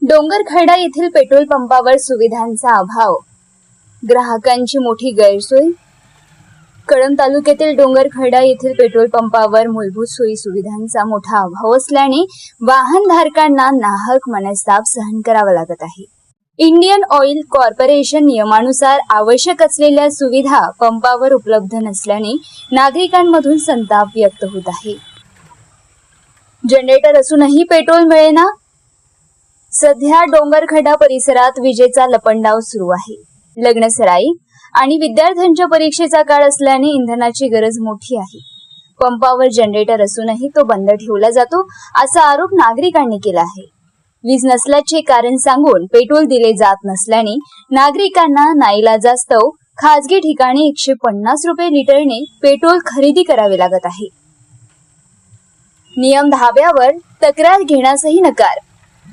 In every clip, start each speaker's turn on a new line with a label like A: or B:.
A: डोंगरखडा येथील पेट्रोल पंपावर सुविधांचा अभाव, ग्राहकांची मोठी गैरसोय। कळंब तालुक्यातील डोंगरखडा येथील पेट्रोल पंपावर मूलभूत सोयी सुविधांचा मोठा अभाव असल्याने वाहनधारकांना नाहक मनस्ताप सहन करावा लागत आहे। इंडियन ऑइल कॉर्पोरेशन नियमानुसार आवश्यक असलेल्या सुविधा पंपावर उपलब्ध नसल्याने नागरिकांमधून संताप व्यक्त होत आहे। जनरेटर असूनही पेट्रोल मिळेना। सध्या डोंगरखडा परिसरात विजेचा लपंडाव सुरू आहे। लग्नसराई आणि विद्यार्थ्यांच्या परीक्षेचा काळ असल्याने इंधनाची गरज मोठी आहे। पंपावर जनरेटर असूनही तो बंद ठेवला जातो असा आरोप नागरिकांनी केला आहे। वीज नसल्याचे कारण सांगून पेट्रोल दिले जात नसल्याने नागरिकांना नाईलाजास्तव खासगी ठिकाणी 150 रुपये लिटरने पेट्रोल खरेदी करावे लागत आहे। नियम धाब्यावर तक्रार घेण्यासही नकार।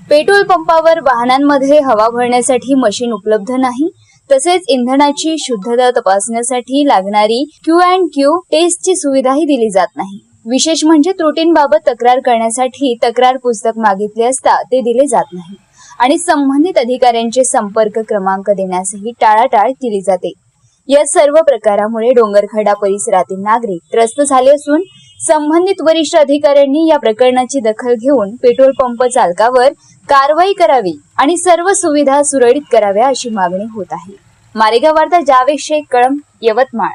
A: पेट्रोल पंपावर वाहनांमध्ये हवा भरण्यासाठी मशीन उपलब्ध नाही, तसेच इंधनाची शुद्धता तपासण्यासाठी लागणारी Q&Q टेस्टची सुविधाही दिली जात नाही। विशेष म्हणजे त्रुटींबाबत तक्रार करण्यासाठी तक्रार पुस्तक मागितले असता ते दिले जात नाही आणि संबंधित अधिकाऱ्यांचे संपर्क क्रमांक देण्यासही टाळाटाळ केली जाते। या सर्व प्रकारामुळे डोंगरखडा परिसरातील नागरिक त्रस्त झाले असून संबंधित वरिष्ठ अधिकाऱ्यांनी या प्रकरणाची दखल घेऊन पेट्रोल पंप चालकावर कारवाई करावी आणि सर्व सुविधा सुरळीत कराव्या अशी मागणी होत आहे। मारेगाव वार्ता जावेद शेख, कळंब, यवतमाळ।